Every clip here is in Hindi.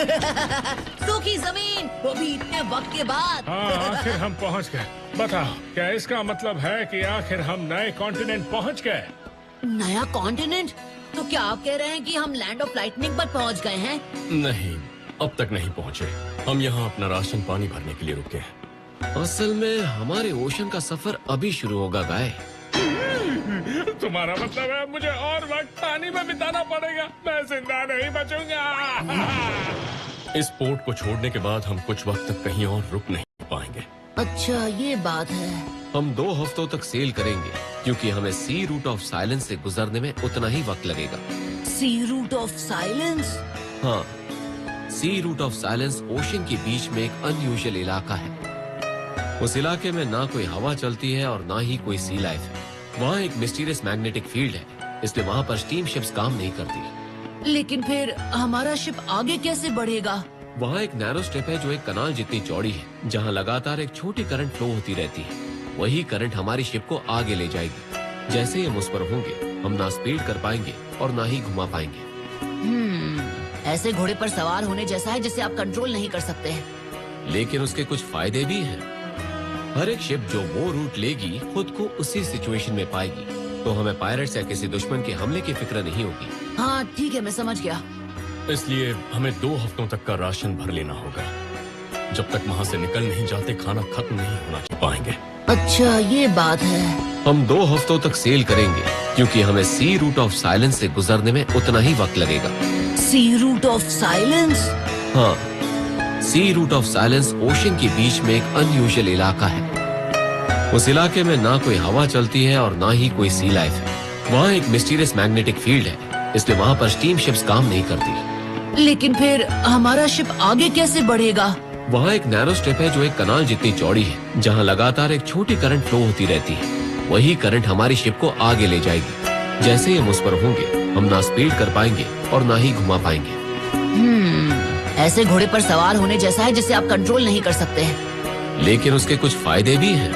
सूखी जमीन, वो भी इतने वक्त के बाद। हाँ, आखिर हम पहुंच गए। बताओ, क्या इसका मतलब है कि आखिर हम नए कॉन्टिनेंट पहुंच गए? नया कॉन्टिनेंट? तो क्या आप कह रहे हैं कि हम लैंड ऑफ लाइटनिंग पर पहुंच गए हैं? नहीं, अब तक नहीं पहुंचे। हम यहाँ अपना राशन पानी भरने के लिए रुके हैं। असल में हमारे ओशन का सफर अभी शुरू होगा गाय। तुम्हारा मतलब है मुझे और वक्त पानी में बिताना पड़ेगा? मैं जिंदा नहीं बचूंगा। इस पोर्ट को छोड़ने के बाद हम कुछ वक्त तक कहीं और रुक नहीं पाएंगे। अच्छा, ये बात है। हम 2 हफ्तों तक सेल करेंगे क्योंकि हमें सी रूट ऑफ साइलेंस से गुजरने में उतना ही वक्त लगेगा। सी रूट ऑफ साइलेंस? हाँ, सी रूट ऑफ साइलेंस ओशन के बीच में एक अनयूजुअल इलाका है। उस इलाके में ना कोई हवा चलती है और ना ही कोई सी लाइफ है। वहाँ एक मिस्टीरियस मैग्नेटिक फील्ड है, इसलिए वहाँ पर स्टीम शिप्स काम नहीं करती। लेकिन फिर हमारा शिप आगे कैसे बढ़ेगा? वहाँ एक नैरो स्ट्रिप है जो एक कनाल जितनी चौड़ी है, जहाँ लगातार एक छोटी करंट फ्लो होती रहती है। वही करंट हमारी शिप को आगे ले जाएगी। जैसे ही हम उस पर होंगे, हम ना स्पीड कर पाएंगे और ना ही घुमा पाएंगे। ऐसे घोड़े पर सवार होने जैसा है जिसे आप कंट्रोल नहीं कर सकते हैं। लेकिन उसके कुछ फायदे भी हैं। हर एक शिप जो वो रूट लेगी खुद को उसी सिचुएशन में पाएगी, तो हमें पायरेट्स या किसी दुश्मन के हमले की फिक्र नहीं होगी। हाँ ठीक है, मैं समझ गया। इसलिए हमें 2 हफ्तों तक का राशन भर लेना होगा। जब तक वहाँ से निकल नहीं जाते, खाना खत्म नहीं होना पाएंगे। अच्छा, ये बात है। हम 2 हफ्तों तक सेल करेंगे क्योंकि हमें सी रूट ऑफ साइलेंस से गुजरने में उतना ही वक्त लगेगा। सी रूट ऑफ साइलेंस? हाँ, सी रूट ऑफ साइलेंस ओशन के बीच में एक अनयूजुअल इलाका है। उस इलाके में ना कोई हवा चलती है और ना ही कोई सी लाइफ है। वहाँ एक मिस्टीरियस मैग्नेटिक फील्ड है, इसलिए वहाँ पर स्टीम शिप्स काम नहीं करती। लेकिन फिर हमारा शिप आगे कैसे बढ़ेगा? वहाँ एक नैरो स्ट्रिप है जो एक कनाल जितनी चौड़ी है, जहाँ लगातार एक छोटी करंट फ्लो होती रहती है। वही करंट हमारी शिप को आगे ले जाएगी। जैसे ही हम उस पर होंगे, हम ना स्पीड कर पाएंगे और ना ही घुमा पाएंगे। ऐसे घोड़े पर सवार होने जैसा है जिसे आप कंट्रोल नहीं कर सकते हैं। लेकिन उसके कुछ फायदे भी हैं।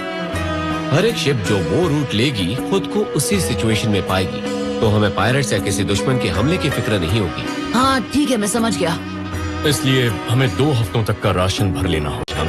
हर एक शिप जो वो रूट लेगी खुद को उसी सिचुएशन में पाएगी, तो हमें पायरेट्स या किसी दुश्मन के हमले की फिक्र नहीं होगी। हाँ ठीक है, मैं समझ गया। इसलिए हमें 2 हफ्तों तक का राशन भर लेना होगा।